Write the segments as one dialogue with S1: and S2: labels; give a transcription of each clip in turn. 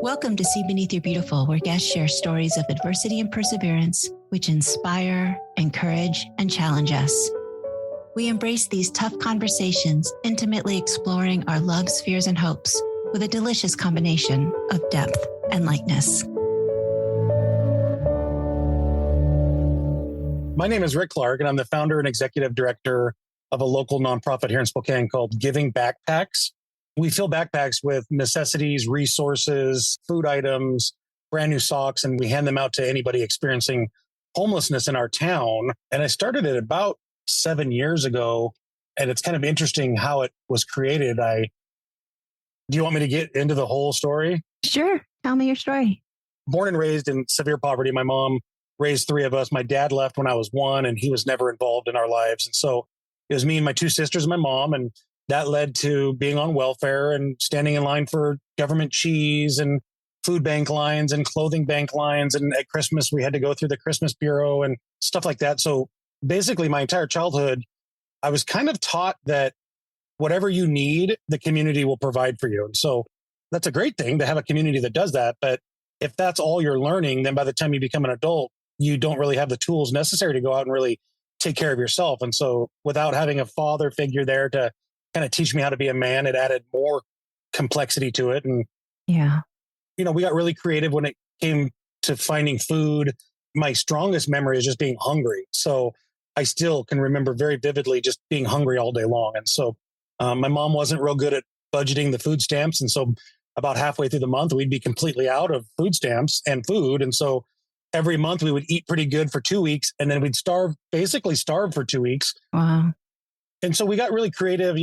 S1: Welcome to See Beneath Your Beautiful, where guests share stories of adversity and perseverance, which inspire, encourage, and challenge us. We embrace these tough conversations, intimately exploring our loves, fears, and hopes with a delicious combination of depth and lightness.
S2: My name is Rick Clark, and I'm the founder and executive director of a local nonprofit here in Spokane called Giving Backpacks. We fill backpacks with necessities, resources, food items, brand new socks, and we hand them out to anybody experiencing homelessness in our town. And I started it about 7 years ago, and it's kind of interesting how it was created. Do you want me to get into the whole story?
S1: Sure. Tell me your story.
S2: Born and raised in severe poverty. My mom raised three of us. My dad left when I was one, and he was never involved in our lives. And so it was me and my two sisters and my mom, and that led to being on welfare and standing in line for government cheese and food bank lines and clothing bank lines. And at Christmas, we had to go through the Christmas Bureau and stuff like that. So basically, my entire childhood, I was kind of taught that whatever you need, the community will provide for you. And so that's a great thing to have a community that does that. But if that's all you're learning, then by the time you become an adult, you don't really have the tools necessary to go out and really take care of yourself. And so without having a father figure there to kind of teach me how to be a man, it added more complexity to it. And, we got really creative when it came to finding food. My strongest memory is just being hungry. So I still can remember very vividly just being hungry all day long. And so my mom wasn't real good at budgeting the food stamps. And so about halfway through the month, we'd be completely out of food stamps and food. And so every month we would eat pretty good for 2 weeks, and then we'd basically starve for 2 weeks.
S1: Wow.
S2: And so we got really creative.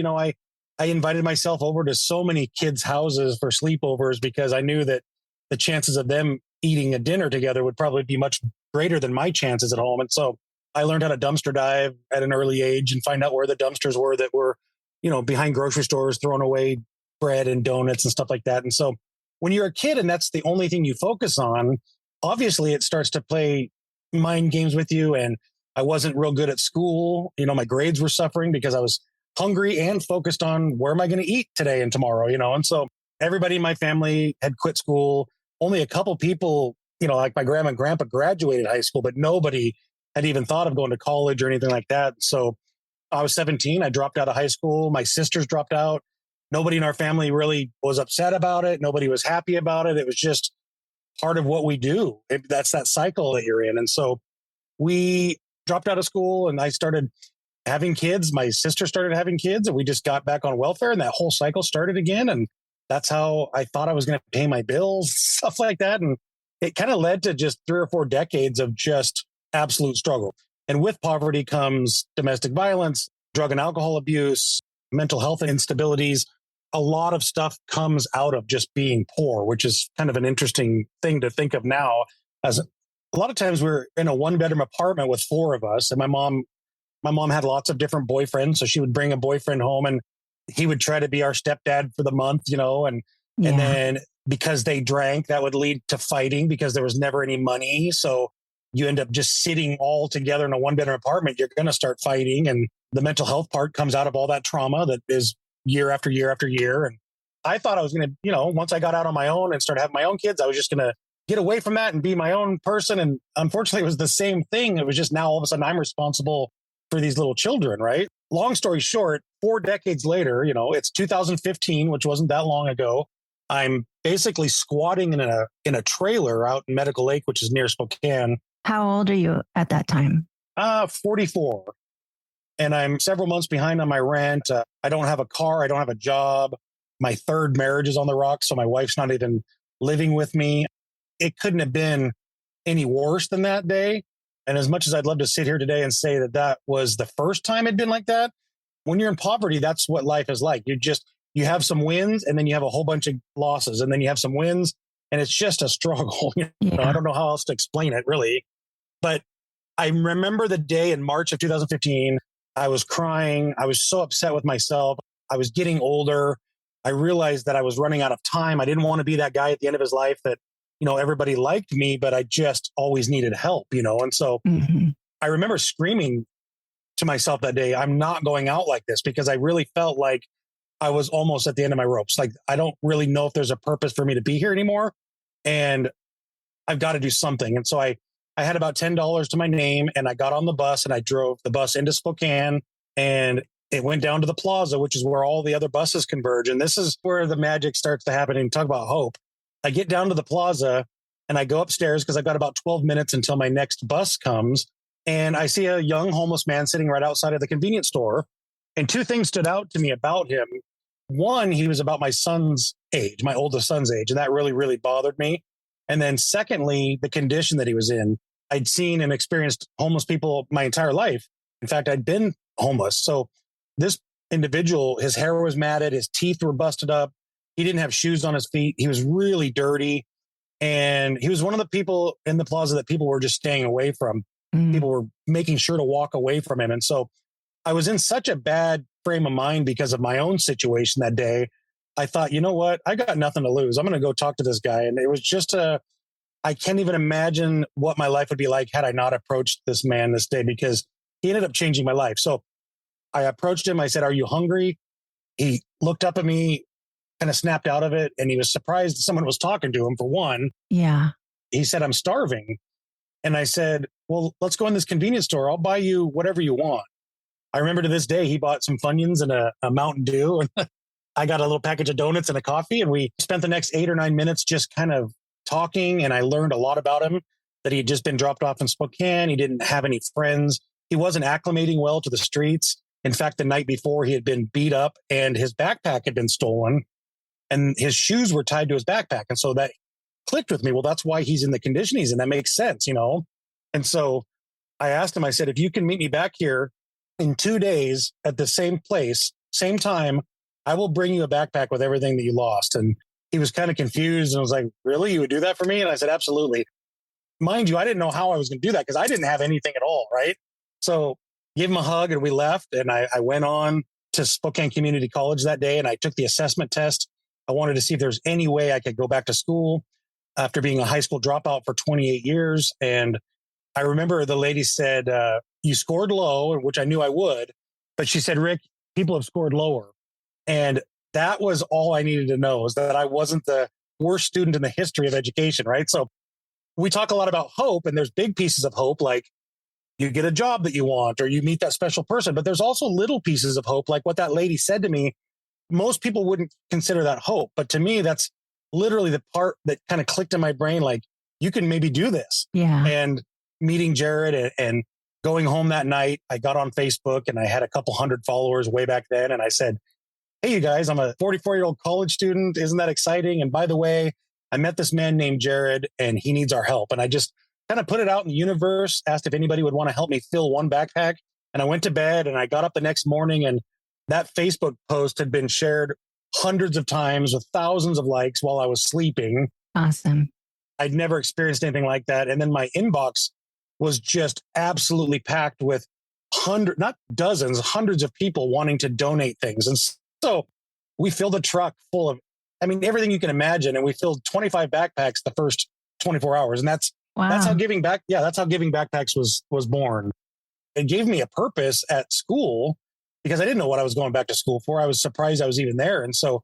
S2: I invited myself over to so many kids' houses for sleepovers because I knew that the chances of them eating a dinner together would probably be much greater than my chances at home. And so I learned how to dumpster dive at an early age and find out where the dumpsters were that were, behind grocery stores, throwing away bread and donuts and stuff like that. And so when you're a kid and that's the only thing you focus on, obviously it starts to play mind games with you. And I wasn't real good at school. My grades were suffering because I was hungry and focused on where am I going to eat today and tomorrow, And so everybody in my family had quit school. Only a couple people, like my grandma and grandpa graduated high school, but nobody had even thought of going to college or anything like that. So I was 17. I dropped out of high school. My sisters dropped out. Nobody in our family really was upset about it. Nobody was happy about it. It was just part of what we do. That's that cycle that you're in. And so we dropped out of school and I started having kids. My sister started having kids and we just got back on welfare and that whole cycle started again. And that's how I thought I was going to pay my bills, stuff like that. And it kind of led to just 3 or 4 decades of just absolute struggle. And with poverty comes domestic violence, drug and alcohol abuse, mental health instabilities. A lot of stuff comes out of just being poor, which is kind of an interesting thing to think of now. As a lot of times we're in a 1-bedroom apartment with 4 of us. And my mom had lots of different boyfriends. So she would bring a boyfriend home and he would try to be our stepdad for the month, and then because they drank, that would lead to fighting because there was never any money. So you end up just sitting all together in a 1-bedroom apartment. You're going to start fighting. And the mental health part comes out of all that trauma that is year after year after year. And I thought I was going to, once I got out on my own and started having my own kids, I was just going to get away from that and be my own person. And unfortunately, it was the same thing. It was just now all of a sudden I'm responsible for these little children, right? Long story short, 4 decades later, it's 2015, which wasn't that long ago. I'm basically squatting in a trailer out in Medical Lake, which is near Spokane.
S1: How old are you at that time?
S2: 44. And I'm several months behind on my rent. I don't have a car. I don't have a job. My 3rd marriage is on the rocks. So my wife's not even living with me. It couldn't have been any worse than that day. And as much as I'd love to sit here today and say that that was the first time it'd been like that, when you're in poverty, that's what life is like. You have some wins and then you have a whole bunch of losses and then you have some wins and it's just a struggle. I don't know how else to explain it really. But I remember the day in March of 2015, I was crying. I was so upset with myself. I was getting older. I realized that I was running out of time. I didn't want to be that guy at the end of his life that, everybody liked me, but I just always needed help, And so I remember screaming to myself that day, I'm not going out like this because I really felt like I was almost at the end of my ropes. Like, I don't really know if there's a purpose for me to be here anymore. and I've got to do something. And so I had about $10 to my name, and I got on the bus and I drove the bus into Spokane, and it went down to the plaza, which is where all the other buses converge. And this is where the magic starts to happen. And talk about hope. I get down to the plaza and I go upstairs because I've got about 12 minutes until my next bus comes. And I see a young homeless man sitting right outside of the convenience store. And two things stood out to me about him. One, he was about my son's age, my oldest son's age. And that really, really bothered me. And then secondly, the condition that he was in. I'd seen and experienced homeless people my entire life. In fact, I'd been homeless. So this individual, his hair was matted, his teeth were busted up. He didn't have shoes on his feet. He was really dirty. And he was one of the people in the plaza that people were just staying away from. People were making sure to walk away from him. And so I was in such a bad frame of mind because of my own situation that day. I thought, you know what? I got nothing to lose. I'm going to go talk to this guy. And it was just I can't even imagine what my life would be like had I not approached this man this day, because he ended up changing my life. So I approached him. I said, "Are you hungry?" He looked up at me, kind of snapped out of it, and he was surprised someone was talking to him, for one.
S1: Yeah.
S2: He said, "I'm starving." And I said, "Well, let's go in this convenience store. I'll buy you whatever you want." I remember to this day, he bought some Funyuns and a Mountain Dew. And I got a little package of donuts and a coffee. And we spent the next 8 or 9 minutes just kind of talking. And I learned a lot about him, that he had just been dropped off in Spokane. He didn't have any friends. He wasn't acclimating well to the streets. In fact, the night before, he had been beat up and his backpack had been stolen and his shoes were tied to his backpack. And so that clicked with me. Well, that's why he's in the condition he's in. That makes sense, you know? And so I asked him, I said, "If you can meet me back here in 2 days at the same place, same time, I will bring you a backpack with everything that you lost." And he was kind of confused and was like, "Really? You would do that for me?" And I said, "Absolutely." Mind you, I didn't know how I was going to do that because I didn't have anything at all. Right. So gave him a hug and we left. And I went on to Spokane Community College that day and I took the assessment test. I wanted to see if there's any way I could go back to school after being a high school dropout for 28 years. And I remember the lady said, "You scored low," which I knew I would. But she said, "Rick, people have scored lower." And that was all I needed to know, is that I wasn't the worst student in the history of education, right? So we talk a lot about hope, and there's big pieces of hope, like you get a job that you want or you meet that special person. But there's also little pieces of hope, like what that lady said to me. Most people wouldn't consider that hope. But to me, that's literally the part that kind of clicked in my brain, like, you can maybe do this.
S1: Yeah.
S2: And meeting Jared and going home that night, I got on Facebook and I had a couple hundred followers way back then. And I said, "Hey, you guys, I'm a 44-year-old college student. Isn't that exciting? And by the way, I met this man named Jared and he needs our help." And I just kind of put it out in the universe, asked if anybody would want to help me fill one backpack. And I went to bed and I got up the next morning and that Facebook post had been shared hundreds of times with thousands of likes while I was sleeping.
S1: Awesome.
S2: I'd never experienced anything like that. And then my inbox was just absolutely packed with not dozens, hundreds of people wanting to donate things. And so we filled a truck full of, everything you can imagine. And we filled 25 backpacks the first 24 hours. And that's how Giving Back. Yeah, that's how Giving Backpacks was born. It gave me a purpose at school because I didn't know what I was going back to school for. I was surprised I was even there. And so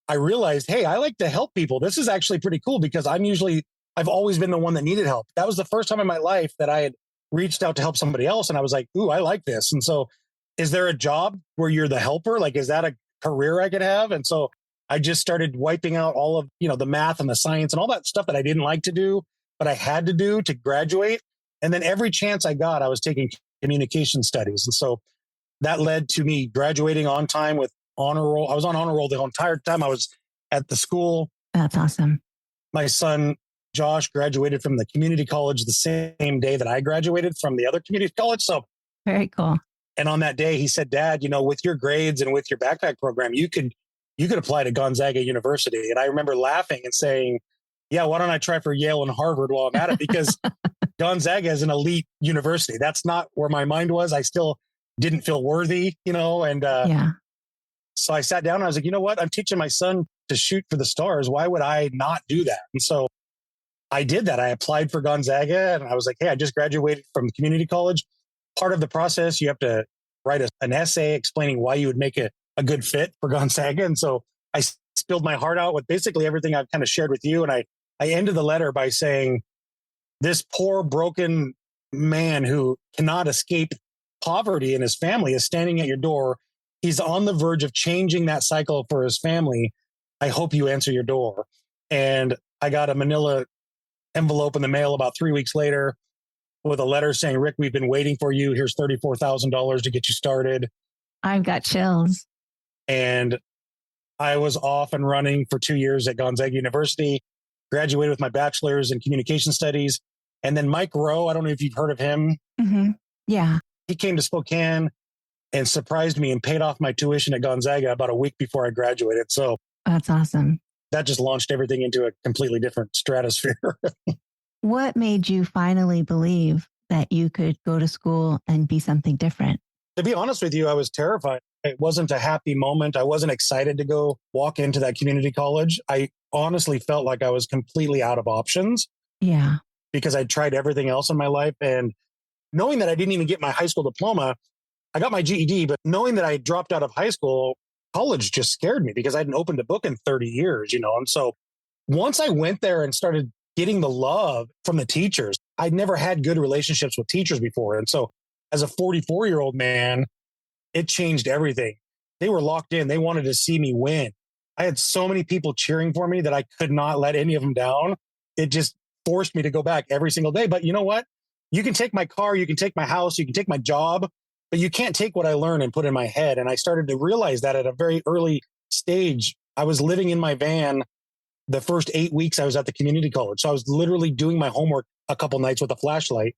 S2: I realized, hey, I like to help people. This is actually pretty cool because I've always been the one that needed help. That was the first time in my life that I had reached out to help somebody else. And I was like, ooh, I like this. And so is there a job where you're the helper? Like, is that a career I could have? And so I just started wiping out all of, the math and the science and all that stuff that I didn't like to do, but I had to do to graduate. And then every chance I got, I was taking communication studies. And so that led to me graduating on time with honor roll. I was on honor roll the entire time I was at the school.
S1: That's awesome.
S2: My son, Josh, graduated from the community college the same day that I graduated from the other community college. So
S1: very cool.
S2: And on that day, he said, "Dad, with your grades and with your backpack program, you could apply to Gonzaga University." And I remember laughing and saying, "Yeah, why don't I try for Yale and Harvard while I'm at it?" Because Gonzaga is an elite university. That's not where my mind was. I still didn't feel worthy, and
S1: yeah.
S2: So I sat down and I was like, you know what? I'm teaching my son to shoot for the stars. Why would I not do that? And so I did that. I applied for Gonzaga and I was like, hey, I just graduated from community college. Part of the process, you have to write an essay explaining why you would make a good fit for Gonzaga. And so I spilled my heart out with basically everything I've kind of shared with you. And I I ended the letter by saying, this poor broken man who cannot escape poverty in his family is standing at your door. He's on the verge of changing that cycle for his family. I hope you answer your door. And I got a manila envelope in the mail about 3 weeks later with a letter saying, Rick, we've been waiting for you. Here's $34,000 to get you started.
S1: I've got chills.
S2: And I was off and running for 2 years at Gonzaga University, graduated with my bachelor's in communication studies. And then Mike Rowe, I don't know if you've heard of him.
S1: Mm-hmm. Yeah.
S2: He came to Spokane and surprised me and paid off my tuition at Gonzaga about a week before I graduated. So
S1: that's awesome.
S2: That just launched everything into a completely different stratosphere.
S1: What made you finally believe that you could go to school and be something different?
S2: To be honest with you, I was terrified. It wasn't a happy moment. I wasn't excited to go walk into that community college. I honestly felt like I was completely out of options.
S1: Yeah.
S2: Because I'd tried everything else in my life. And knowing that I didn't even get my high school diploma, I got my GED, but knowing that I dropped out of high school, college just scared me because I hadn't opened a book in 30 years, you know? And so once I went there and started getting the love from the teachers, I'd never had good relationships with teachers before. And so as a 44-year-old man, it changed everything. They were locked in. They wanted to see me win. I had so many people cheering for me that I could not let any of them down. It just forced me to go back every single day. But you know what? You can take my car, you can take my house, you can take my job, but you can't take what I learned and put in my head. And I started to realize that at a very early stage. I was living in my van the first 8 weeks I was at the community college. So I was literally doing my homework a couple nights with a flashlight.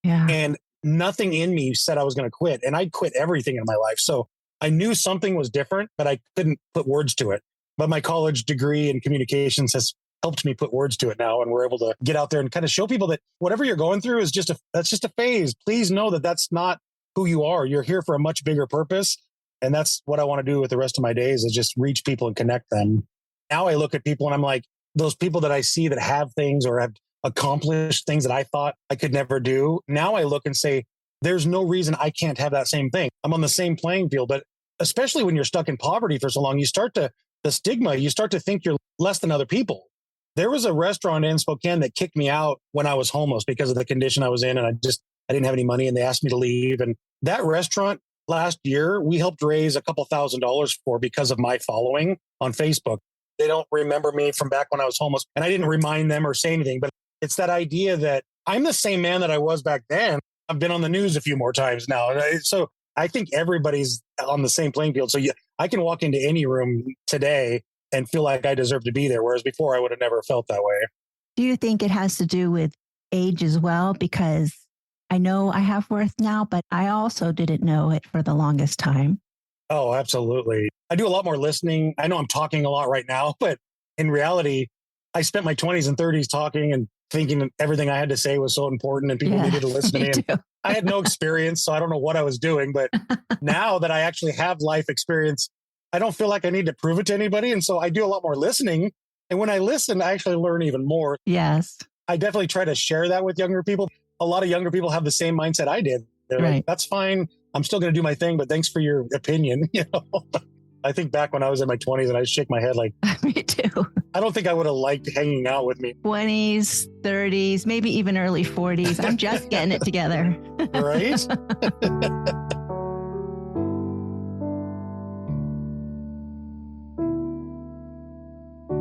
S1: Yeah.
S2: And nothing in me said I was going to quit. And I'd quit everything in my life. So I knew something was different, but I couldn't put words to it. But my college degree in communications has helped me put words to it now. And we're able to get out there and kind of show people that whatever you're going through is that's just a phase. Please know that that's not who you are. You're here for a much bigger purpose. And that's what I want to do with the rest of my days is just reach people and connect them. Now I look at people and I'm like, those people that I see that have things or have accomplished things that I thought I could never do. Now I look and say, there's no reason I can't have that same thing. I'm on the same playing field. But especially when you're stuck in poverty for so long, you start to think you're less than other people. There was a restaurant in Spokane that kicked me out when I was homeless because of the condition I was in. And I didn't have any money and they asked me to leave. And that restaurant last year, we helped raise a couple $1,000s for because of my following on Facebook. They don't remember me from back when I was homeless. And I didn't remind them or say anything, but it's that idea that I'm the same man that I was back then. I've been on the news a few more times now. So I think everybody's on the same playing field. So yeah, I can walk into any room today and feel like I deserve to be there. Whereas before I would have never felt that way.
S1: Do you think it has to do with age as well? Because I know I have worth now, but I also didn't know it for the longest time.
S2: Oh, absolutely. I do a lot more listening. I know I'm talking a lot right now, but in reality, I spent my 20s and 30s talking and thinking everything I had to say was so important and people needed to listen to me. I had no experience, so I don't know what I was doing. But now that I actually have life experience, I don't feel like I need to prove it to anybody. And so I do a lot more listening. And when I listen, I actually learn even more.
S1: Yes.
S2: I definitely try to share that with younger people. A lot of younger people have the same mindset I did. They're like, that's fine. I'm still going to do my thing, but thanks for your opinion. You know, I think back when I was in my 20s and I shake my head like,
S1: me too.
S2: I don't think I would have liked hanging out with me.
S1: 20s, 30s, maybe even early 40s. I'm just getting it together.
S2: Right?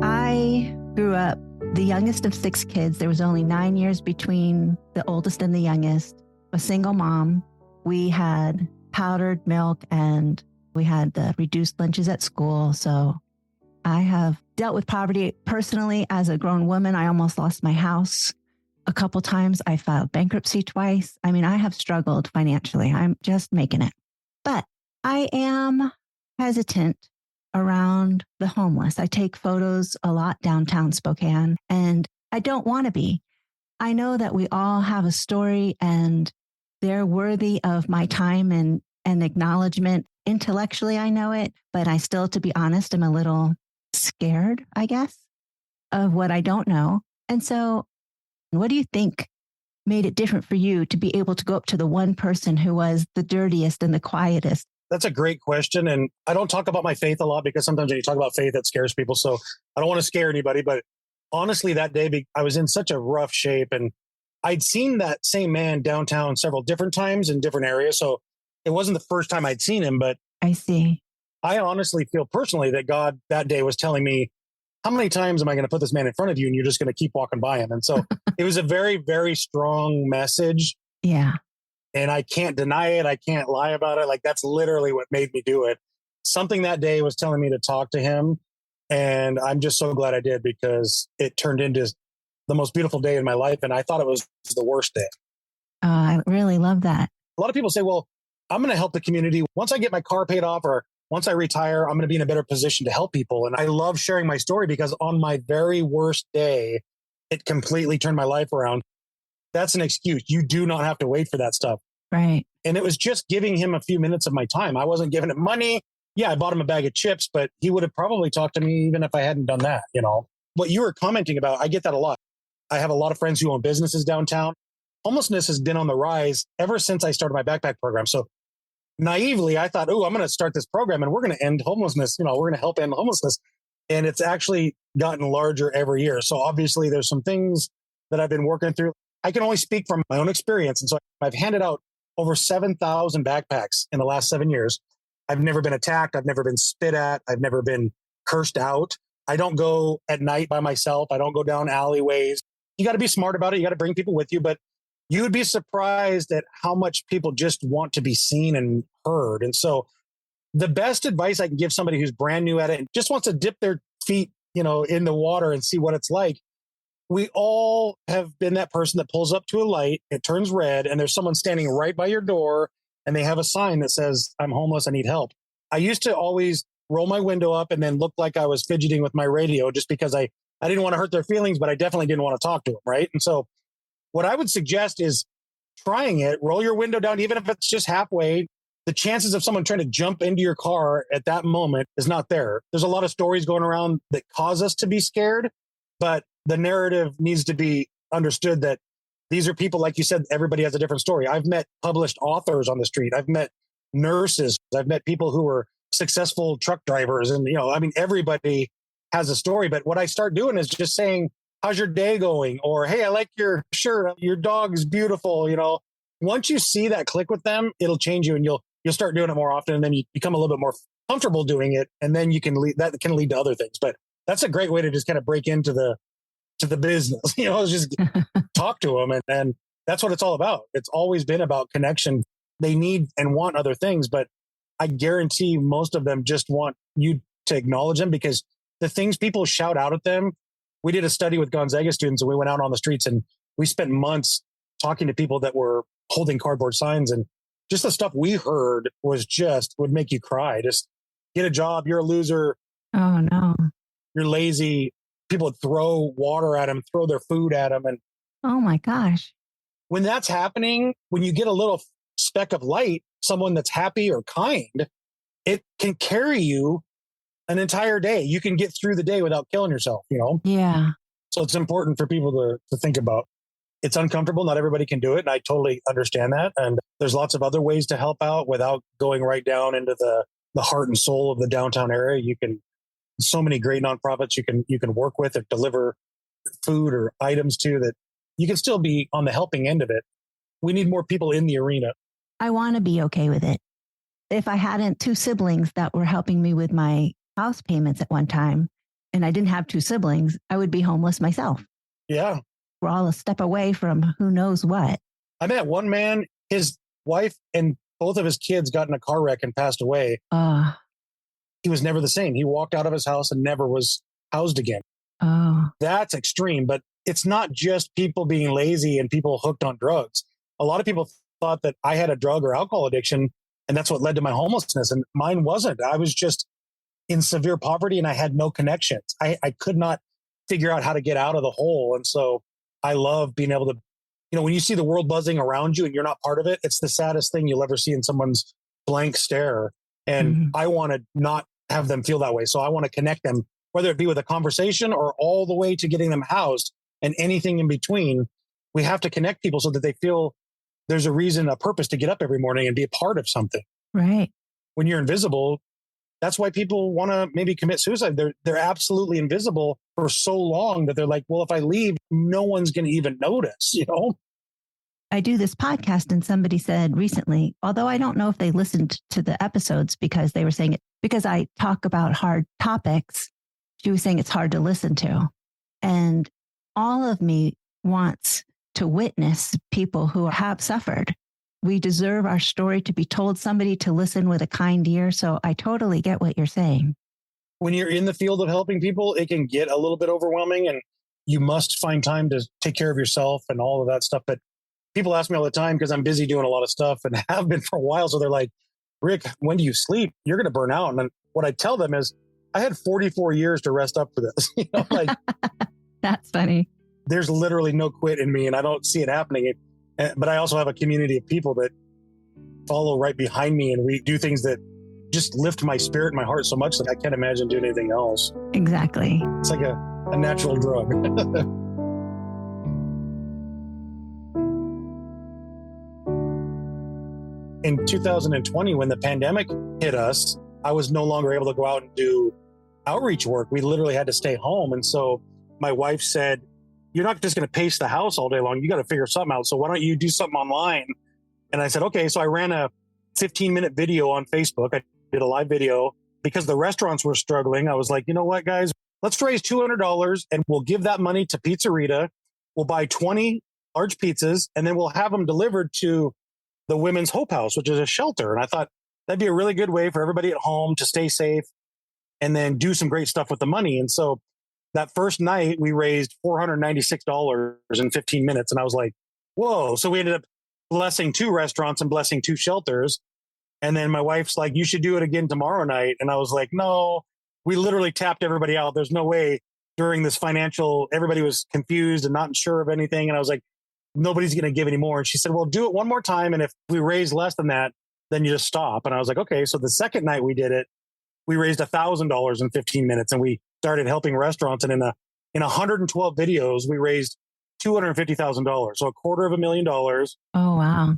S1: I grew up the youngest of 6 kids. There was only 9 years between the oldest and the youngest. A single mom. We had powdered milk and we had the reduced lunches at school. So I have dealt with poverty personally as a grown woman. I almost lost my house a couple times. I filed bankruptcy twice. I mean, I have struggled financially. I'm just making it. But I am hesitant around the homeless. I take photos a lot downtown Spokane, and I don't want to be. I know that we all have a story and they're worthy of my time and acknowledgement. Intellectually, I know it, but I still, to be honest, am a little scared, I guess, of what I don't know. And so what do you think made it different for you to be able to go up to the one person who was the dirtiest and the quietest?
S2: That's a great question. And I don't talk about my faith a lot because sometimes when you talk about faith, it scares people. So I don't want to scare anybody, but honestly, that day, I was in such a rough shape, and I'd seen that same man downtown several different times in different areas. So it wasn't the first time I'd seen him, but
S1: I see.
S2: I honestly feel personally that God that day was telling me, how many times am I going to put this man in front of you and you're just going to keep walking by him? And so it was a very, very strong message.
S1: Yeah.
S2: And I can't deny it. I can't lie about it. Like, that's literally what made me do it. Something that day was telling me to talk to him. And I'm just so glad I did, because it turned into the most beautiful day in my life. And I thought it was the worst day.
S1: I really love that.
S2: A lot of people say, well, I'm going to help the community. Once I get my car paid off, or once I retire, I'm going to be in a better position to help people. And I love sharing my story, because on my very worst day, it completely turned my life around. That's an excuse. You do not have to wait for that stuff.
S1: Right.
S2: And it was just giving him a few minutes of my time. I wasn't giving him money. Yeah, I bought him a bag of chips, but he would have probably talked to me even if I hadn't done that. What you were commenting about, I get that a lot. I have a lot of friends who own businesses downtown. Homelessness has been on the rise ever since I started my backpack program. So naively, I thought, I'm going to start this program and we're going to end homelessness. We're going to help end homelessness. And it's actually gotten larger every year. So obviously there's some things that I've been working through. I can only speak from my own experience. And so I've handed out over 7,000 backpacks in the last 7 years. I've never been attacked. I've never been spit at. I've never been cursed out. I don't go at night by myself. I don't go down alleyways. You got to be smart about it. You got to bring people with you, but you would be surprised at how much people just want to be seen and heard. And so the best advice I can give somebody who's brand new at it and just wants to dip their feet, in the water and see what it's like. We all have been that person that pulls up to a light, it turns red, and there's someone standing right by your door and they have a sign that says, I'm homeless, I need help. I used to always roll my window up and then look like I was fidgeting with my radio, just because I didn't want to hurt their feelings, but I definitely didn't want to talk to them, right? And so what I would suggest is trying it, roll your window down, even if it's just halfway. The chances of someone trying to jump into your car at that moment is not there. There's a lot of stories going around that cause us to be scared, but the narrative needs to be understood that these are people, like you said, everybody has a different story. I've met published authors on the street. I've met nurses. I've met people who were successful truck drivers. And, everybody has a story. But what I start doing is just saying, how's your day going? Or, hey, I like your shirt. Your dog's beautiful. Once you see that click with them, it'll change you, and you'll start doing it more often. And then you become a little bit more comfortable doing it. And then that can lead to other things. But that's a great way to just kind of break into the business, just talk to them. And that's what it's all about. It's always been about connection. They need and want other things, but I guarantee most of them just want you to acknowledge them, because the things people shout out at them. We did a study with Gonzaga students, and we went out on the streets and we spent months talking to people that were holding cardboard signs, and just the stuff we heard would make you cry. Just get a job. You're a loser.
S1: Oh no.
S2: You're lazy. People would throw water at them, throw their food at them. And
S1: oh my gosh.
S2: When that's happening, when you get a little speck of light, someone that's happy or kind, it can carry you an entire day. You can get through the day without killing yourself,
S1: Yeah.
S2: So it's important for people to think about. It's uncomfortable. Not everybody can do it. And I totally understand that. And there's lots of other ways to help out without going right down into the heart and soul of the downtown area. So many great nonprofits you can work with or deliver food or items to, that you can still be on the helping end of it. We need more people in the arena.
S1: I want to be okay with it. If I hadn't 2 siblings that were helping me with my house payments at one time, and I didn't have 2 siblings, I would be homeless myself.
S2: Yeah.
S1: We're all a step away from who knows what.
S2: I met one man, his wife and both of his kids got in a car wreck and passed away. He was never the same. He walked out of his house and never was housed again.
S1: Oh.
S2: That's extreme, but it's not just people being lazy and people hooked on drugs. A lot of people thought that I had a drug or alcohol addiction, and that's what led to my homelessness. And mine wasn't. I was just in severe poverty and I had no connections. I could not figure out how to get out of the hole. And so I love being able to, when you see the world buzzing around you and you're not part of it, it's the saddest thing you'll ever see in someone's blank stare. And I want to not have them feel that way. So I want to connect them, whether it be with a conversation or all the way to getting them housed and anything in between. We have to connect people so that they feel there's a reason, a purpose to get up every morning and be a part of something.
S1: Right.
S2: When you're invisible, that's why people want to maybe commit suicide. They're absolutely invisible for so long that they're like, well, if I leave, no one's going to even notice, you know?
S1: I do this podcast and somebody said recently, although I don't know if they listened to the episodes because they were saying it, because I talk about hard topics, she was saying it's hard to listen to. And all of me wants to witness people who have suffered. We deserve our story to be told, somebody to listen with a kind ear. So I totally get what you're saying.
S2: When you're in the field of helping people, it can get a little bit overwhelming and you must find time to take care of yourself and all of that stuff. But people ask me all the time because I'm busy doing a lot of stuff and have been for a while. So they're like, Rick, when do you sleep? You're going to burn out. And what I tell them is I had 44 years to rest up for this. You know, like
S1: that's funny.
S2: There's literally no quit in me and I don't see it happening. But I also have a community of people that follow right behind me and we do things that just lift my spirit and my heart so much that I can't imagine doing anything else.
S1: Exactly.
S2: It's like a natural drug. In 2020, when the pandemic hit us, I was no longer able to go out and do outreach work. We literally had to stay home. And so my wife said, you're not just going to pace the house all day long. You got to figure something out. So why don't you do something online? And I said, okay. So I ran a 15-minute video on Facebook. I did a live video because the restaurants were struggling. I was like, you know what, guys, let's raise $200 and we'll give that money to Pizzerita. We'll buy 20 large pizzas and then we'll have them delivered to the Women's Hope House, which is a shelter. And I thought that'd be a really good way for everybody at home to stay safe and then do some great stuff with the money. And so that first night we raised $496 in 15 minutes. And I was like, whoa. So we ended up blessing 2 restaurants and blessing 2 shelters. And then my wife's like, you should do it again tomorrow night. And I was like, no, we literally tapped everybody out. There's no way during this financial, everybody was confused and not sure of anything. And I was like, nobody's going to give any more. And she said, well, do it one more time. And if we raise less than that, then you just stop. And I was like, okay. So the second night we did it, we raised $1,000 in 15 minutes and we started helping restaurants. And in 112 videos, we raised $250,000. So $250,000.
S1: Oh, wow.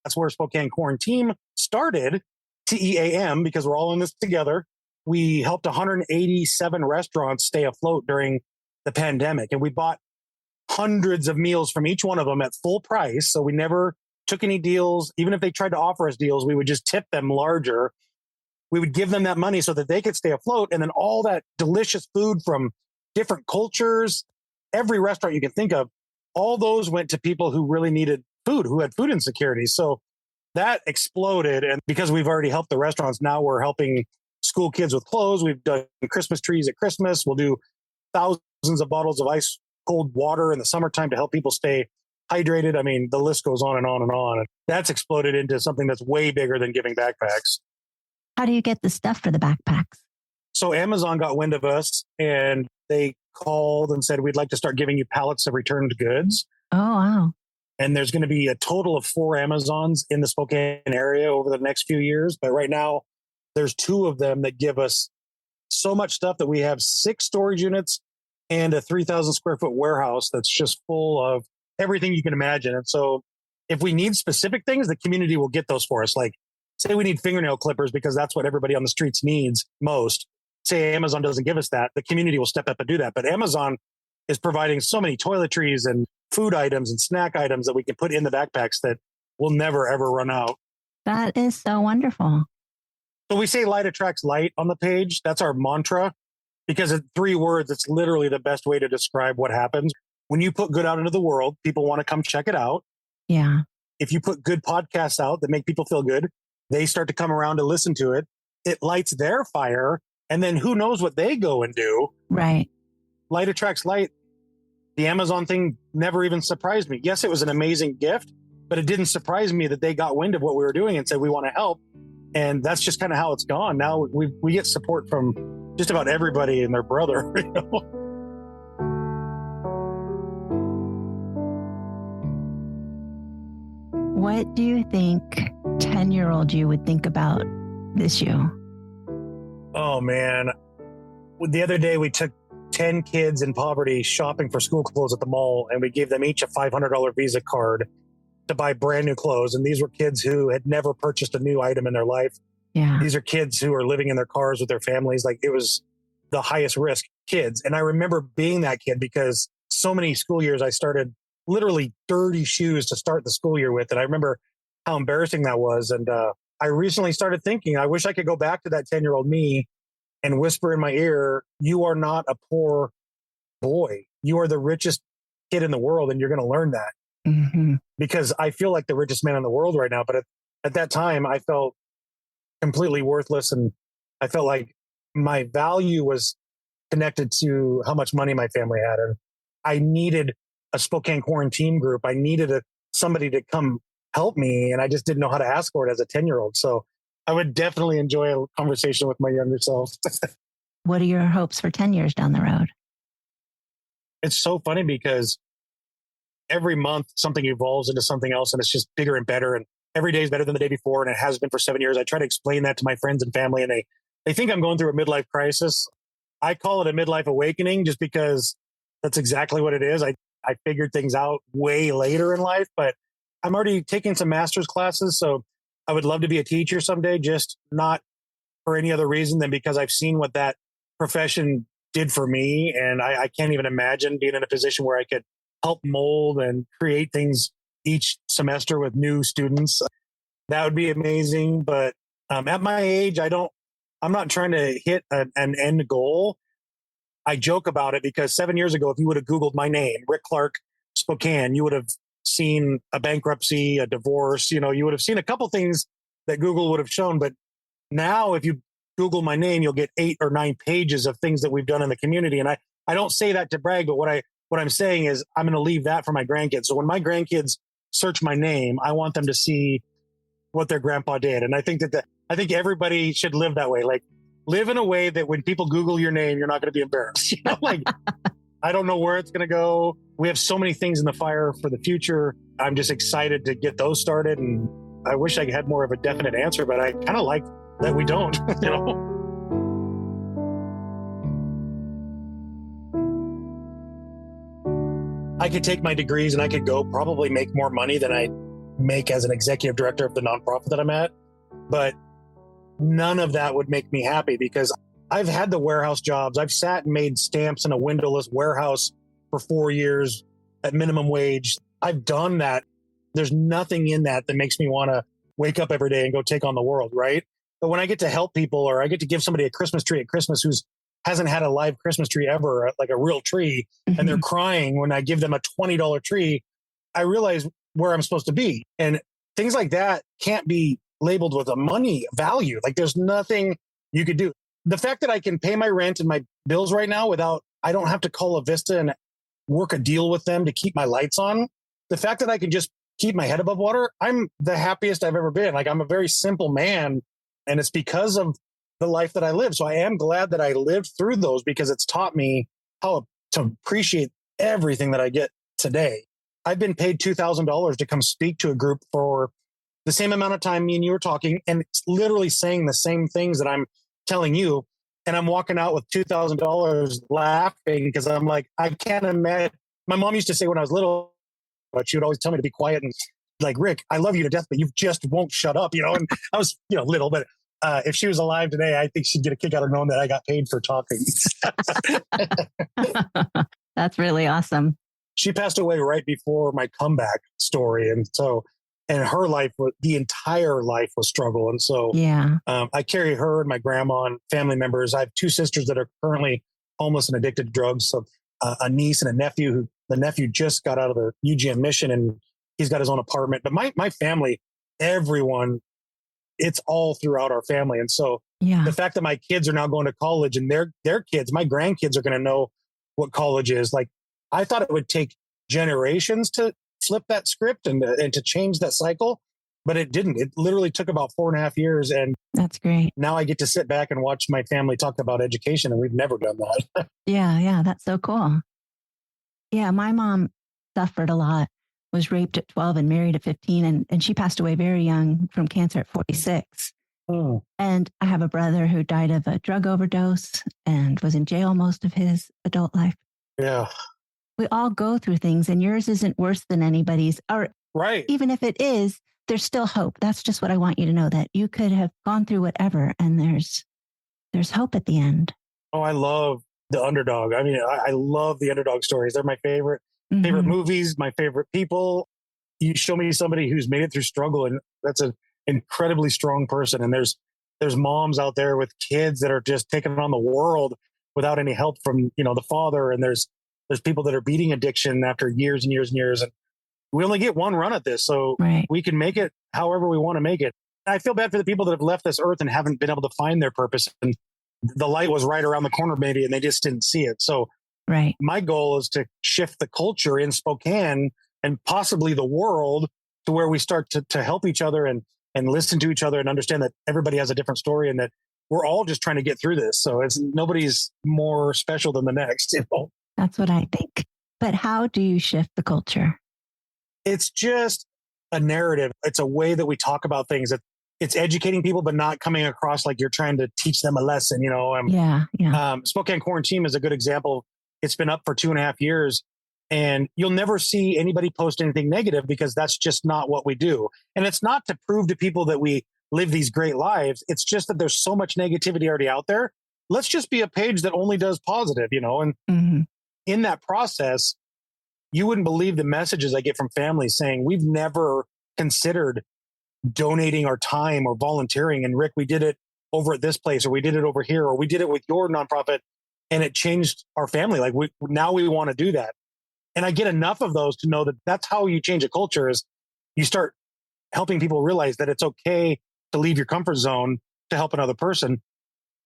S2: That's where Spokane Quarantine started, TEAM, because we're all in this together. We helped 187 restaurants stay afloat during the pandemic. And we bought hundreds of meals from each one of them at full price. So we never took any deals. Even if they tried to offer us deals, we would just tip them larger. We would give them that money so that they could stay afloat. And then all that delicious food from different cultures, every restaurant you can think of, all those went to people who really needed food, who had food insecurity. So that exploded. And because we've already helped the restaurants, now we're helping school kids with clothes. We've done Christmas trees at Christmas. We'll do thousands of bottles of ice cold water in the summertime to help people stay hydrated. I mean, the list goes on and on and on. And that's exploded into something that's way bigger than giving backpacks.
S1: How do you get the stuff for the backpacks?
S2: So Amazon got wind of us and they called and said, we'd like to start giving you pallets of returned goods.
S1: Oh, wow.
S2: And there's going to be a total of 4 Amazons in the Spokane area over the next few years. But right now, there's 2 of them that give us so much stuff that we have 6 storage units and a 3,000 square foot warehouse that's just full of everything you can imagine. And so if we need specific things, the community will get those for us. Like say we need fingernail clippers because that's what everybody on the streets needs most. Say Amazon doesn't give us that, the community will step up and do that. But Amazon is providing so many toiletries and food items and snack items that we can put in the backpacks that will never, ever run out.
S1: That is so wonderful.
S2: So we say light attracts light on the page. That's our mantra. Because in 3 words, it's literally the best way to describe what happens. When you put good out into the world, people want to come check it out.
S1: Yeah.
S2: If you put good podcasts out that make people feel good, they start to come around to listen to it. It lights their fire. And then who knows what they go and do.
S1: Right.
S2: Light attracts light. The Amazon thing never even surprised me. Yes, it was an amazing gift, but it didn't surprise me that they got wind of what we were doing and said, we want to help. And that's just kind of how it's gone. Now we get support from just about everybody and their brother. You know?
S1: What do you think 10-year-old you would think about this you?
S2: Oh, man. The other day, we took 10 kids in poverty shopping for school clothes at the mall, and we gave them each a $500 Visa card to buy brand new clothes. And these were kids who had never purchased a new item in their life.
S1: Yeah.
S2: These are kids who are living in their cars with their families. Like, it was the highest risk kids. And I remember being that kid because so many school years I started literally dirty shoes to start the school year with. And I remember how embarrassing that was. And I recently started thinking, I wish I could go back to that 10-year-old me and whisper in my ear, you are not a poor boy. You are the richest kid in the world, and you're going to learn that.
S1: Mm-hmm.
S2: Because I feel like the richest man in the world right now. But at that time, I felt completely worthless. And I felt like my value was connected to how much money my family had. And I needed a Spokane quarantine group. I needed somebody to come help me. And I just didn't know how to ask for it as a 10-year-old. So I would definitely enjoy a conversation with my younger self.
S1: What are your hopes for 10 years down the road?
S2: It's so funny because every month something evolves into something else, and it's just bigger and better. And every day is better than the day before. And it has been for 7 years. I try to explain that to my friends and family, and they think I'm going through a midlife crisis. I call it a midlife awakening just because that's exactly what it is. I figured things out way later in life, but I'm already taking some master's classes. So I would love to be a teacher someday, just not for any other reason than because I've seen what that profession did for me. And I can't even imagine being in a position where I could help mold and create things each semester with new students. That would be amazing. But at my age, I'm not trying to hit an end goal. I joke about it because 7 years ago, if you would have Googled my name, Rick Clark, Spokane, you would have seen a bankruptcy, a divorce, you would have seen a couple things that Google would have shown. But now if you Google my name, you'll get 8 or 9 pages of things that we've done in the community. And I don't say that to brag, but what I'm saying is I'm going to leave that for my grandkids. So when my grandkids search my name, I want them to see what their grandpa did. And I think I think everybody should live that way. Like, live in a way that when people Google your name, you're not going to be embarrassed. Like, I don't know where it's going to go. We have so many things in the fire for the future. I'm just excited to get those started. And I wish I had more of a definite answer, but I kind of like that we don't, I could take my degrees and I could go probably make more money than I make as an executive director of the nonprofit that I'm at. But none of that would make me happy because I've had the warehouse jobs. I've sat and made stamps in a windowless warehouse for 4 years at minimum wage. I've done that. There's nothing in that makes me want to wake up every day and go take on the world, right? But when I get to help people, or I get to give somebody a Christmas tree at Christmas who hasn't had a live Christmas tree ever, like a real tree, and they're crying when I give them a $20 tree, I realize where I'm supposed to be. And things like that can't be labeled with a money value. Like, there's nothing you could do. The fact that I can pay my rent and my bills right now I don't have to call a Vista and work a deal with them to keep my lights on. The fact that I can just keep my head above water, I'm the happiest I've ever been. Like, I'm a very simple man, and it's because of the life that I live. So I am glad that I lived through those because it's taught me how to appreciate everything that I get today. I've been paid $2,000 to come speak to a group for the same amount of time me and you were talking, and it's literally saying the same things that I'm telling you. And I'm walking out with $2,000 laughing because I'm like, I can't imagine. My mom used to say when I was little, but she would always tell me to be quiet and like, Rick, I love you to death, but you just won't shut up, And I was, little, but if she was alive today, I think she'd get a kick out of knowing that I got paid for talking.
S1: That's really awesome.
S2: She passed away right before my comeback story. And her life, the entire life was struggle. And so
S1: yeah,
S2: I carry her and my grandma and family members. I have 2 sisters that are currently homeless and addicted to drugs. So a niece and a nephew, the nephew just got out of the UGM mission and he's got his own apartment. But my family, everyone, it's all throughout our family. And so the fact that my kids are now going to college and their kids, my grandkids are going to know what college is. Like, I thought it would take generations to flip that script and to change that cycle, but it didn't. It literally took about 4.5 years. And
S1: that's great.
S2: Now I get to sit back and watch my family talk about education, and we've never done that.
S1: Yeah. That's so cool. Yeah. My mom suffered a lot, was raped at 12 and married at 15. And she passed away very young from cancer at 46.
S2: Oh.
S1: And I have a brother who died of a drug overdose and was in jail most of his adult life.
S2: Yeah.
S1: We all go through things, and yours isn't worse than anybody's, or
S2: right.
S1: Even if it is, there's still hope. That's just what I want you to know, that you could have gone through whatever and there's hope at the end.
S2: Oh, I love the underdog. I mean, I love the underdog stories. They're my favorite movies, my favorite people. You show me somebody who's made it through struggle, and that's an incredibly strong person. And there's moms out there with kids that are just taking on the world without any help from, the father. And there's people that are beating addiction after years and years and years. And we only get one run at this. So we can make it however we want to make it. I feel bad for the people that have left this earth and haven't been able to find their purpose. And the light was right around the corner maybe, and they just didn't see it. So my goal is to shift the culture in Spokane and possibly the world to where we start to help each other and listen to each other and understand that everybody has a different story and that we're all just trying to get through this. So nobody's more special than the next.
S1: That's what I think. But how do you shift the culture?
S2: It's just a narrative. It's a way that we talk about things. It's educating people, but not coming across like you're trying to teach them a lesson, Spokane Quarantine is a good example. It's been up for 2.5 years, and you'll never see anybody post anything negative because that's just not what we do. And it's not to prove to people that we live these great lives. It's just that there's so much negativity already out there. Let's just be a page that only does positive, and in that process, you wouldn't believe the messages I get from families saying, we've never considered donating our time or volunteering. And Rick, we did it over at this place, or we did it over here, or we did it with your nonprofit, and it changed our family. Like now we want to do that. And I get enough of those to know that that's how you change a culture, is you start helping people realize that it's okay to leave your comfort zone to help another person.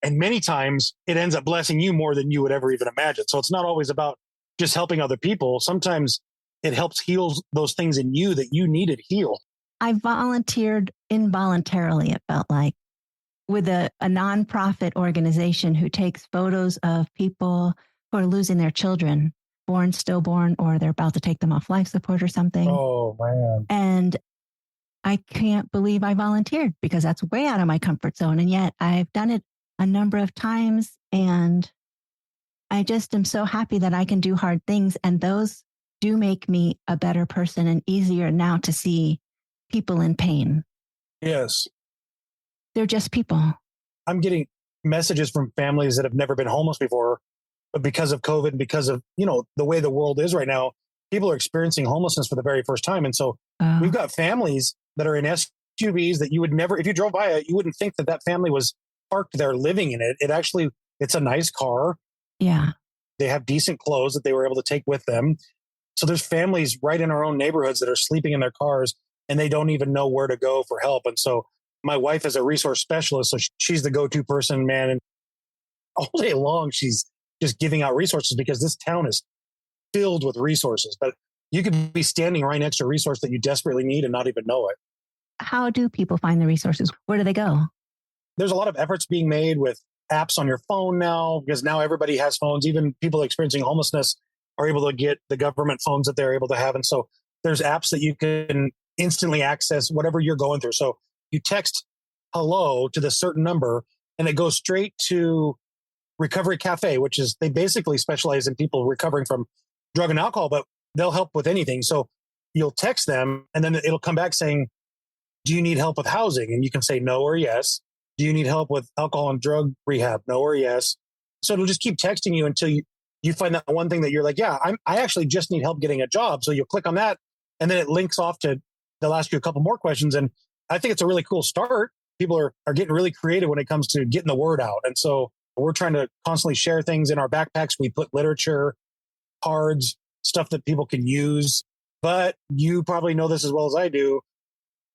S2: And many times it ends up blessing you more than you would ever even imagine. So it's not always about just helping other people. Sometimes it helps heal those things in you that you needed healed.
S1: I volunteered involuntarily, it felt like, with a nonprofit organization who takes photos of people who are losing their children, born, stillborn, or they're about to take them off life support or something.
S2: Oh, man.
S1: And I can't believe I volunteered because that's way out of my comfort zone. And yet I've done it a number of times, and I just am so happy that I can do hard things. And those do make me a better person and easier now to see people in pain.
S2: Yes.
S1: They're just people.
S2: I'm getting messages from families that have never been homeless before, but because of COVID and because of, the way the world is right now, people are experiencing homelessness for the very first time. And so we've got families that are in SUVs that you would never, if you drove by it, you wouldn't think that family was parked there living in it. It's a nice car.
S1: Yeah.
S2: They have decent clothes that they were able to take with them. So there's families right in our own neighborhoods that are sleeping in their cars and they don't even know where to go for help. And so my wife is a resource specialist. So she's the go-to person, man. And all day long, she's just giving out resources because this town is filled with resources. But you could be standing right next to a resource that you desperately need and not even know it.
S1: How do people find the resources? Where do they go?
S2: There's a lot of efforts being made with apps on your phone now, because now everybody has phones. Even people experiencing homelessness are able to get the government phones that they're able to have. And so there's apps that you can instantly access whatever you're going through. So you text hello to this certain number and it goes straight to Recovery Cafe, which is, they basically specialize in people recovering from drug and alcohol, but they'll help with anything. So you'll text them and then it'll come back saying, do you need help with housing? And you can say no or yes. Do you need help with alcohol and drug rehab? No or yes. So it'll just keep texting you until you find that one thing that you're like, yeah, I actually just need help getting a job. So you'll click on that and then it links off to, they'll ask you a couple more questions. And I think it's a really cool start. People are getting really creative when it comes to getting the word out. And so we're trying to constantly share things in our backpacks. We put literature, cards, stuff that people can use. But you probably know this as well as I do.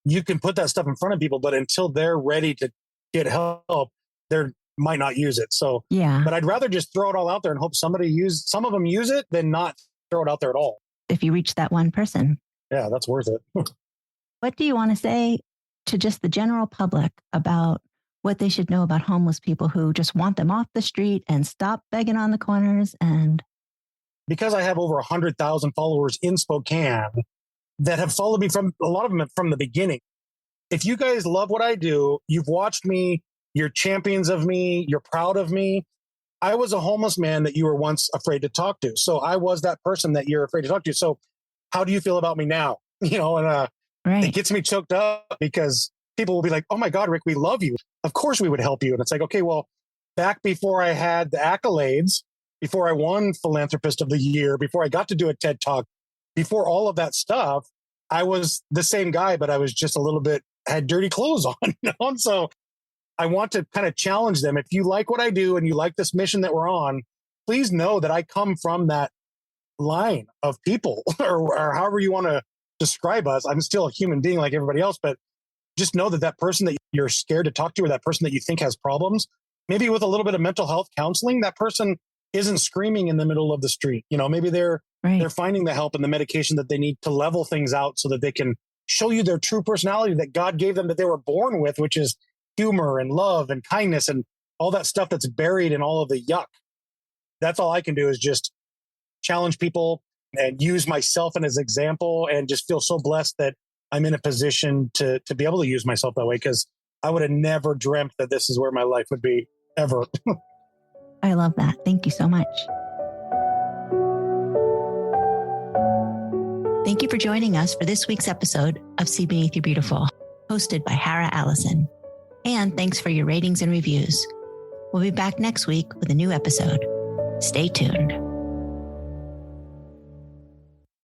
S2: You can put that stuff in front of people, but until they're ready to get help, they might not use it. So,
S1: yeah.
S2: But I'd rather just throw it all out there and hope some of them use it than not throw it out there at all.
S1: If you reach that one person.
S2: Yeah, that's worth it.
S1: What do you want to say to just the general public about what they should know about homeless people who just want them off the street and stop begging on the corners? And
S2: because I have over 100,000 followers in Spokane that have followed me from a lot of them from the beginning. If you guys love what I do, you've watched me, you're champions of me, you're proud of me. I was a homeless man that you were once afraid to talk to. So I was that person that you're afraid to talk to. So how do you feel about me now? And
S1: Right.
S2: It gets me choked up because people will be like, oh my God, Rick, we love you. Of course we would help you. And it's like, okay, well, back before I had the accolades, before I won Philanthropist of the Year, before I got to do a TED Talk, before all of that stuff, I was the same guy, but I was just a little bit, had dirty clothes on. And so I want to kind of challenge them. If you like what I do and you like this mission that we're on, please know that I come from that line of people or however you want to describe us. I'm still a human being like everybody else, but just know that that person that you're scared to talk to or that person that you think has problems, maybe with a little bit of mental health counseling, that person isn't screaming in the middle of the street. Maybe they're finding the help and the medication that they need to level things out so that they can show you their true personality that God gave them, that they were born with, which is humor and love and kindness and all that stuff that's buried in all of the yuck. That's all I can do is just challenge people and use myself as an example and just feel so blessed that I'm in a position to be able to use myself that way, because I would have never dreamt that this is where my life would be ever.
S1: I love that. Thank you so much. Thank you for joining us for this week's episode of See Beneath Your Beautiful, hosted by Hara Allison. And thanks for your ratings and reviews. We'll be back next week with a new episode. Stay tuned.